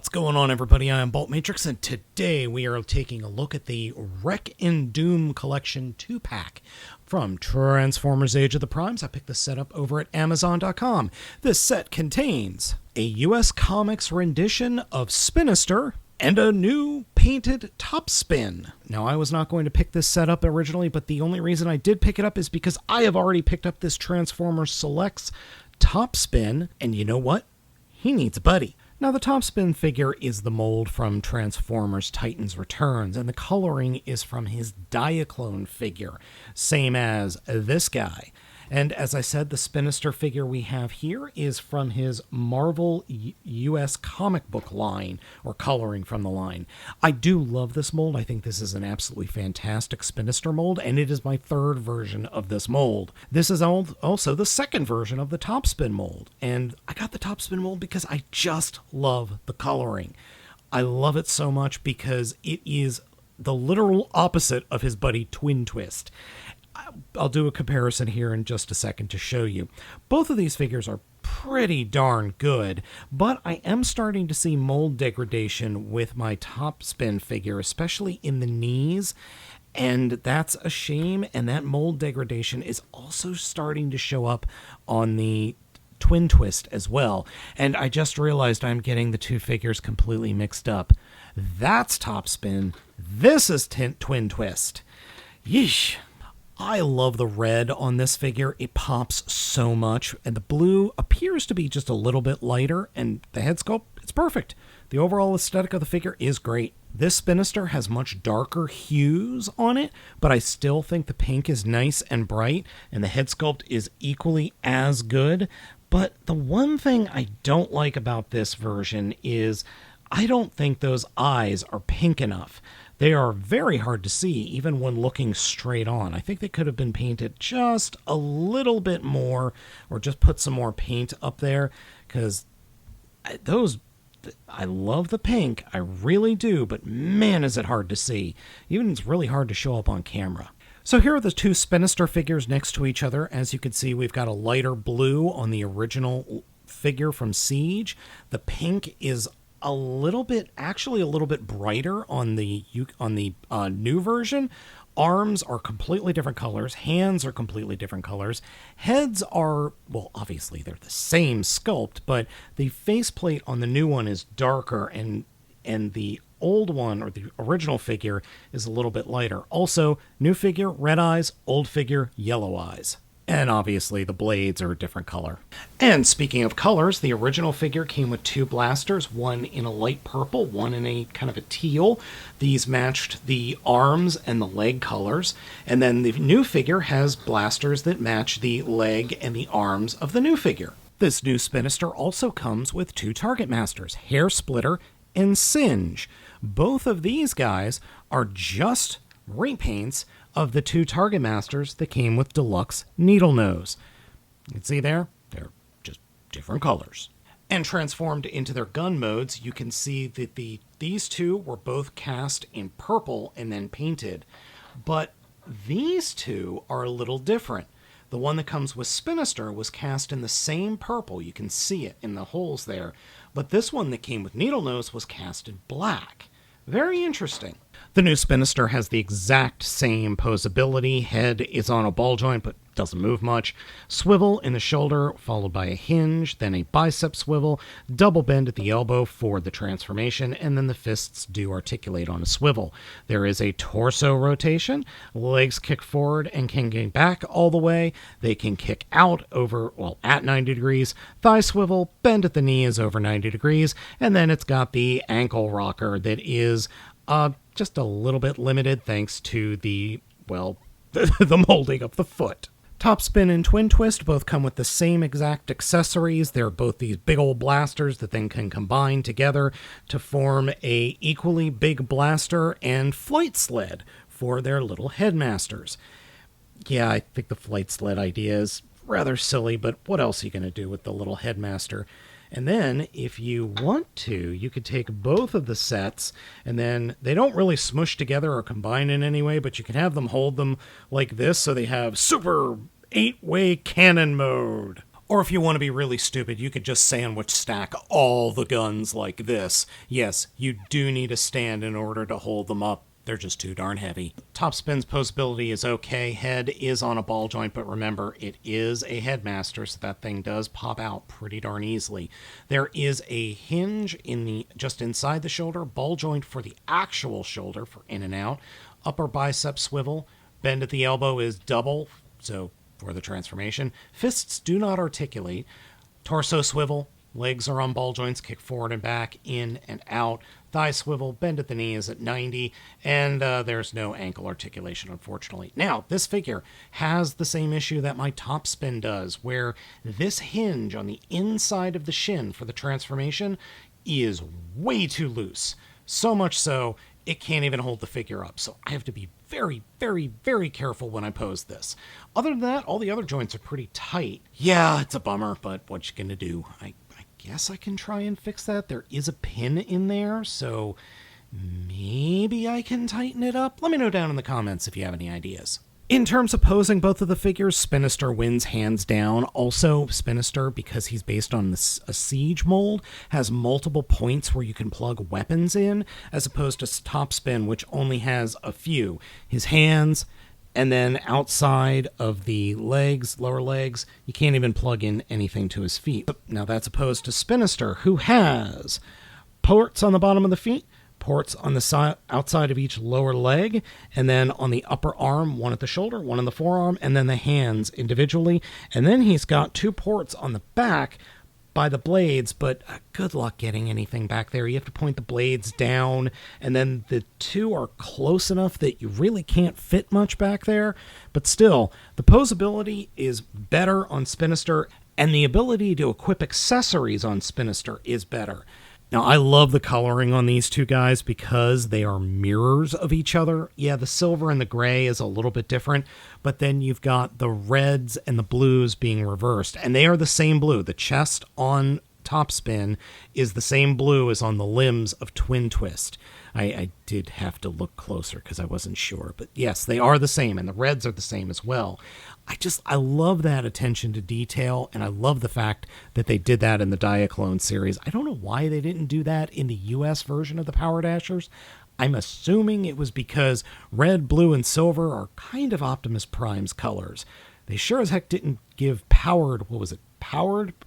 What's going on, everybody? I am Baltmatrix, and today we are taking a look at the Wreck and Doom Collection 2-pack from Transformers Age of the Primes. I picked this set up over at Amazon.com. This set contains a US Comics rendition of Spinister and a new painted top spin. Now, I was not going to pick this set up originally, but the only reason I did pick it up is because I have already picked up this Transformers Selects top spin, and you know what? He needs a buddy. Now, the top spin figure is the mold from Transformers Titans Returns, and the coloring is from his Diaclone figure, same as this guy. And as I said, the Spinister figure we have here is from his Marvel US comic book line, or coloring from the line. I do love this mold. I think this is an absolutely fantastic Spinister mold, and it is my third version of this mold. This is also the second version of the top spin mold, and I got the top spin mold because I just love the coloring. I love it so much because it is the literal opposite of his buddy Twin Twist. I'll do a comparison here in just a second to show you. Both of these figures are pretty darn good, but I am starting to see mold degradation with my top spin figure, especially in the knees, and that's a shame, and that mold degradation is also starting to show up on the Twin Twist as well, and I just realized I'm getting the two figures completely mixed up. That's top spin, this is Twin Twist. Yeesh. I love the red on this figure. It pops so much, and the blue appears to be just a little bit lighter, and the head sculpt, it's perfect. The overall aesthetic of the figure is great. This Spinister has much darker hues on it, but I still think the pink is nice and bright, and the head sculpt is equally as good. But the one thing I don't like about this version is I don't think those eyes are pink enough. They are very hard to see, even when looking straight on. I think they could have been painted just a little bit more, or just put some more paint up there, because I love the pink, I really do, but man, is it hard to see. Even it's really hard to show up on camera. So here are the two Spinister figures next to each other. As you can see, we've got a lighter blue on the original figure from Siege. The pink is actually a little bit brighter on the new version. Arms are completely different colors. Hands are completely different colors. Heads are, well, obviously they're the same sculpt, but the faceplate on the new one is darker, and the old one, or the original figure, is a little bit lighter. Also, new figure, red eyes, old figure, yellow eyes. And obviously the blades are a different color. And speaking of colors, the original figure came with two blasters, one in a light purple, one in a kind of a teal. These matched the arms and the leg colors. And then the new figure has blasters that match the leg and the arms of the new figure. This new Spinister also comes with two Target Masters, Hair Splitter and Singe. Both of these guys are just repaints of the two Target Masters that came with Deluxe Needle Nose. You can see there, they're just different colors. And transformed into their gun modes, you can see that these two were both cast in purple and then painted. But these two are a little different. The one that comes with Spinister was cast in the same purple. You can see it in the holes there. But this one that came with Needle Nose was cast in black. Very interesting. The new Spinister has the exact same posability. Head is on a ball joint, but doesn't move much. Swivel in the shoulder, followed by a hinge, then a bicep swivel, double bend at the elbow for the transformation, and then the fists do articulate on a swivel. There is a torso rotation. Legs kick forward and can get back all the way. They can kick out at 90 degrees. Thigh swivel, bend at the knee is over 90 degrees, and then it's got the ankle rocker that is just a little bit limited thanks to the molding of the foot. Top Spin and Twin Twist both come with the same exact accessories. They're both these big old blasters that then can combine together to form a equally big blaster and flight sled for their little headmasters. Yeah, I think the flight sled idea is rather silly, but what else are you going to do with the little headmaster? And then, if you want to, you could take both of the sets, and then they don't really smush together or combine in any way, but you can have them hold them like this, so they have super 8-way cannon mode. Or if you want to be really stupid, you could just sandwich stack all the guns like this. Yes, you do need a stand in order to hold them up. They're just too darn heavy. Top spin's posability is okay. Head is on a ball joint, but remember, it is a headmaster, so that thing does pop out pretty darn easily. There is a hinge just inside the shoulder, ball joint for the actual shoulder for in and out. Upper bicep swivel. Bend at the elbow is double, so for the transformation. Fists do not articulate. Torso swivel. Legs are on ball joints, kick forward and back, in and out. Thigh swivel, bend at the knee is at 90, and there's no ankle articulation, unfortunately. Now, this figure has the same issue that my top spin does, where this hinge on the inside of the shin for the transformation is way too loose. So much so, it can't even hold the figure up. So I have to be very, very, very careful when I pose this. Other than that, all the other joints are pretty tight. Yeah, it's a bummer, but what you gonna do? I guess I can try and fix that. There is a pin in there, so maybe I can tighten it up. Let me know down in the comments if you have any ideas. In terms of posing both of the figures, Spinister wins hands down. Also, Spinister, because he's based on a siege mold, has multiple points where you can plug weapons in, as opposed to Top Spin, which only has a few. His hands, and then outside of the legs, lower legs, you can't even plug in anything to his feet. Now that's opposed to Spinister, who has ports on the bottom of the feet, ports on the outside of each lower leg, and then on the upper arm, one at the shoulder, one on the forearm, and then the hands individually. And then he's got 2 ports on the back by the blades, but good luck getting anything back there. You have to point the blades down, and then the 2 are close enough that you really can't fit much back there. But still, the posability is better on Spinister, and the ability to equip accessories on Spinister is better. Now, I love the coloring on these 2 guys because they are mirrors of each other. Yeah, the silver and the gray is a little bit different, but then you've got the reds and the blues being reversed, and they are the same blue. The chest on Top Spin is the same blue as on the limbs of Twin Twist. I did have to look closer because I wasn't sure, but yes, they are the same, and the reds are the same as well. I love that attention to detail, and I love the fact that they did that in the Diaclone series. I don't know why they didn't do that in the US version of the Power Dashers. I'm assuming it was because red, blue, and silver are kind of Optimus Prime's colors. They sure as heck didn't give Powered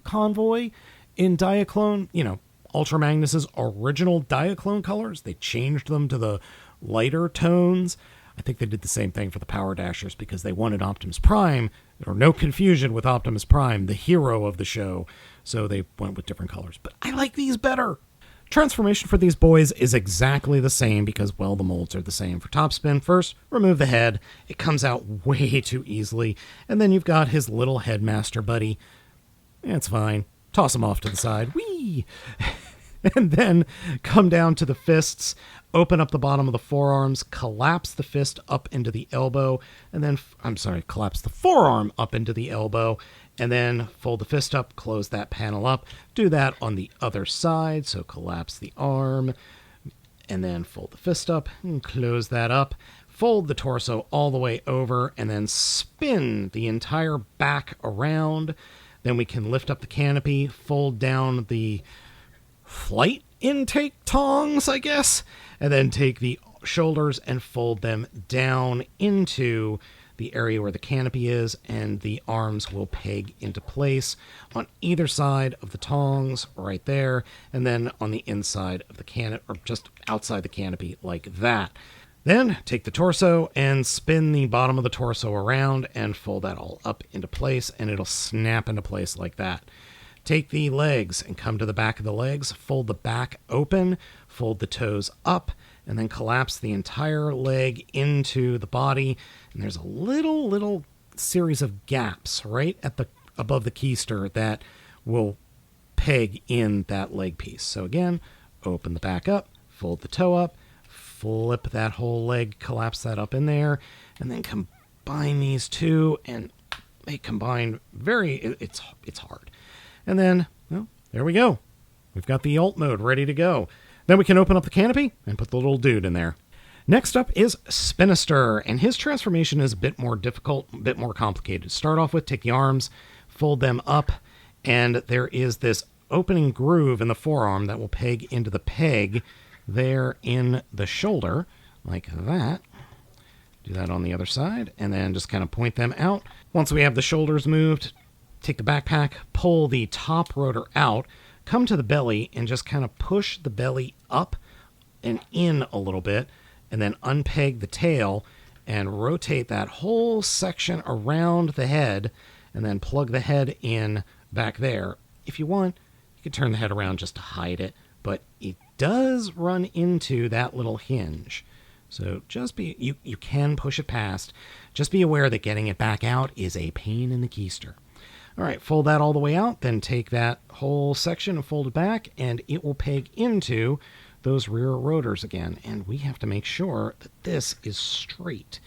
Convoy in Diaclone, Ultra Magnus's original Diaclone colors. They changed them to the lighter tones. I think they did the same thing for the Power Dashers because they wanted Optimus Prime, or no confusion with Optimus Prime, the hero of the show. So they went with different colors. But I like these better. Transformation for these boys is exactly the same because, well, the molds are the same. For Top Spin, first, remove the head. It comes out way too easily. And then you've got his little headmaster buddy. It's fine. Toss him off to the side. Whee! And then come down to the fists, open up the bottom of the forearms, collapse the fist up into the elbow, and then, collapse the forearm up into the elbow, and then fold the fist up, close that panel up. Do that on the other side, so collapse the arm, and then fold the fist up, and close that up. Fold the torso all the way over, and then spin the entire back around. Then we can lift up the canopy, fold down the flight intake tongs, I guess, and then take the shoulders and fold them down into the area where the canopy is, and the arms will peg into place on either side of the tongs right there, and then on the inside of the canopy, or just outside the canopy like that. Then take the torso and spin the bottom of the torso around and fold that all up into place, and it'll snap into place like that. Take the legs and come to the back of the legs, fold the back open, fold the toes up, and then collapse the entire leg into the body. And there's a little series of gaps right at the above the keister that will peg in that leg piece. So again, open the back up, fold the toe up, flip that whole leg, collapse that up in there, and then combine these two, and they combine it's hard. And then, well, there we go. We've got the alt mode ready to go. Then we can open up the canopy and put the little dude in there. Next up is Spinister, and his transformation is a bit more difficult, a bit more complicated. To start off with, take the arms, fold them up, And there is this opening groove in the forearm that will peg into the peg there in the shoulder, like that. Do that on the other side, and then just kind of point them out. Once we have the shoulders moved, take the backpack, pull the top rotor out, come to the belly, and just kind of push the belly up and in a little bit, and then unpeg the tail and rotate that whole section around the head, and then plug the head in back there. If you want, you can turn the head around just to hide it, but it does run into that little hinge. So just you can push it past. Just be aware that getting it back out is a pain in the keister. All right, fold that all the way out, then take that whole section and fold it back, and it will peg into those rear rotors again. And we have to make sure that this is straight,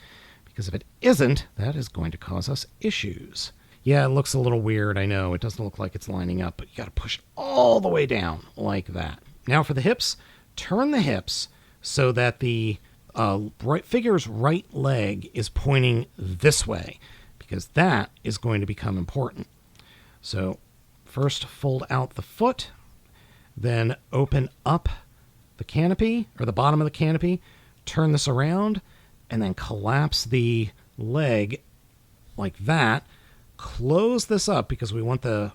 because if it isn't, that is going to cause us issues. Yeah, it looks a little weird, I know. It doesn't look like it's lining up, but you got to push it all the way down like that. Now for the hips, turn the hips so that the figure's right leg is pointing this way, because that is going to become important. So first fold out the foot, then open up the canopy, or the bottom of the canopy, turn this around, and then collapse the leg like that. Close this up because we want the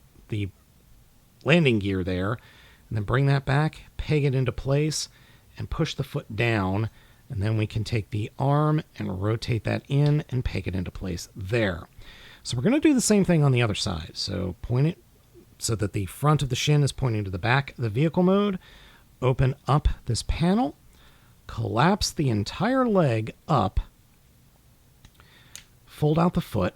landing gear there, and then bring that back, peg it into place, and push the foot down. And then we can take the arm and rotate that in and peg it into place there. So we're going to do the same thing on the other side. So point it so that the front of the shin is pointing to the back of the vehicle mode. Open up this panel. Collapse the entire leg up. Fold out the foot.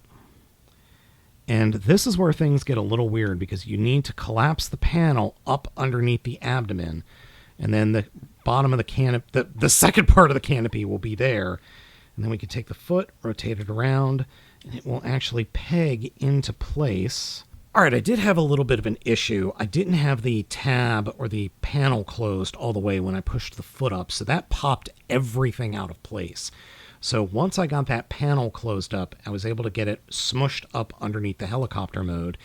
And this is where things get a little weird, because you need to collapse the panel up underneath the abdomen. And then the bottom of the canopy, the second part of the canopy will be there. And then we can take the foot, rotate it around, and it will actually peg into place. All right, I did have a little bit of an issue. I didn't have the tab or the panel closed all the way when I pushed the foot up, so that popped everything out of place. So once I got that panel closed up, I was able to get it smushed up underneath the helicopter mode.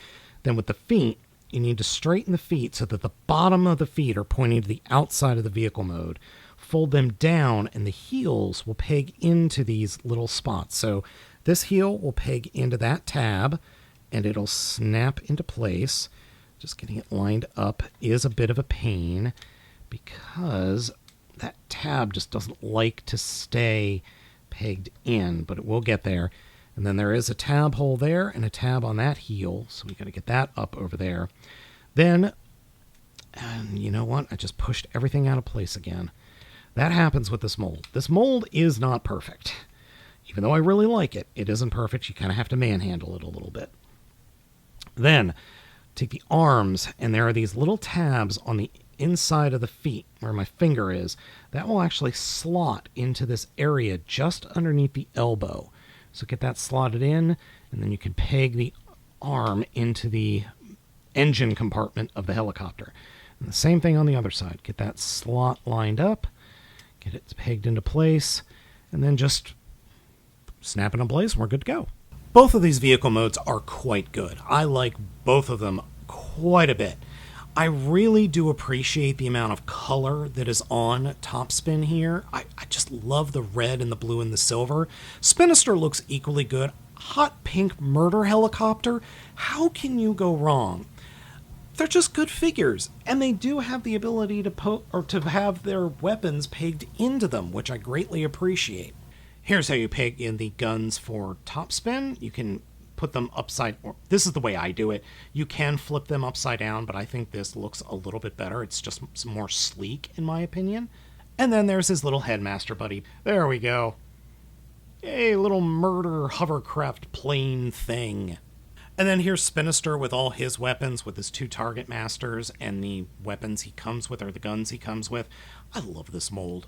Then with the feet, you need to straighten the feet so that the bottom of the feet are pointing to the outside of the vehicle mode. Fold them down, and the heels will peg into these little spots. So this heel will peg into that tab, and it'll snap into place. Just getting it lined up is a bit of a pain, because that tab just doesn't like to stay pegged in, but it will get there. And then there is a tab hole there and a tab on that heel, so we got to get that up over there. Then, and you know what? I just pushed everything out of place again. That happens with this mold. This mold is not perfect. Even though I really like it, it isn't perfect. You kind of have to manhandle it a little bit. Then, take the arms, and there are these little tabs on the inside of the feet, where my finger is. That will actually slot into this area just underneath the elbow. So get that slotted in, and then you can peg the arm into the engine compartment of the helicopter. And the same thing on the other side. Get that slot lined up, get it pegged into place, and then just snap it in place, and we're good to go. Both of these vehicle modes are quite good. I like both of them quite a bit. I really do appreciate the amount of color that is on Topspin here. I just love the red and the blue and the silver. Spinister looks equally good. Hot pink murder helicopter. How can you go wrong? They're just good figures, and they do have the ability to have their weapons pegged into them, which I greatly appreciate. Here's how you peg in the guns for Topspin. You can put them upside, or this is the way I do it. You can flip them upside down, but I think this looks a little bit better. It's just more sleek, in my opinion. And then there's his little headmaster buddy. There we go. Yay, little murder hovercraft plane thing. And then here's Spinister with all his weapons, with his 2 target masters, and the weapons he comes with, or the guns he comes with. I love this mold.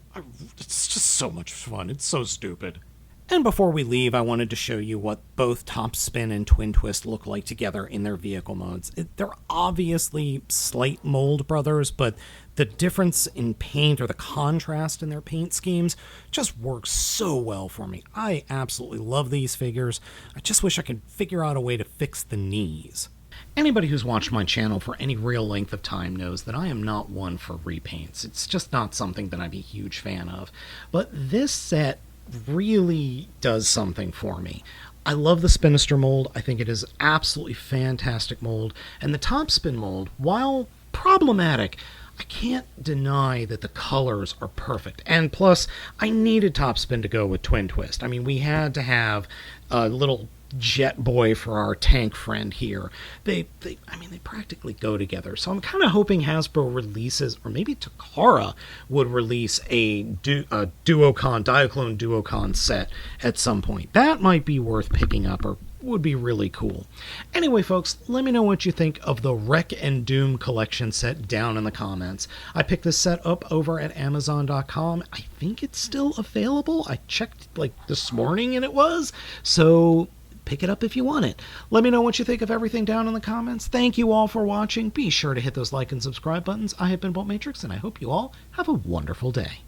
It's just so much fun. It's so stupid. And before we leave, I wanted to show you what both Topspin and Twin Twist look like together in their vehicle modes. They're obviously slight mold brothers, but the difference in paint, or the contrast in their paint schemes, just works so well for me. I absolutely love these figures. I just wish I could figure out a way to fix the knees. Anybody who's watched my channel for any real length of time knows that I am not one for repaints. It's just not something that I'm a huge fan of. But this set really does something for me. I love the Spinister mold. I think it is absolutely fantastic mold. And the Topspin mold, while problematic, I can't deny that the colors are perfect. And plus, I needed Topspin to go with Twin Twist. I mean, we had to have a little jet boy for our tank friend here. They practically go together. So I'm kind of hoping Hasbro releases, or maybe Takara would release a Diaclone Duocon set at some point. That might be worth picking up, or would be really cool. Anyway, folks, let me know what you think of the Wreck and Doom collection set down in the comments. I picked this set up over at Amazon.com. I think it's still available. I checked this morning and it was. So pick it up if you want it. Let me know what you think of everything down in the comments. Thank you all for watching. Be sure to hit those like and subscribe buttons. I have been Baltmatrix, and I hope you all have a wonderful day.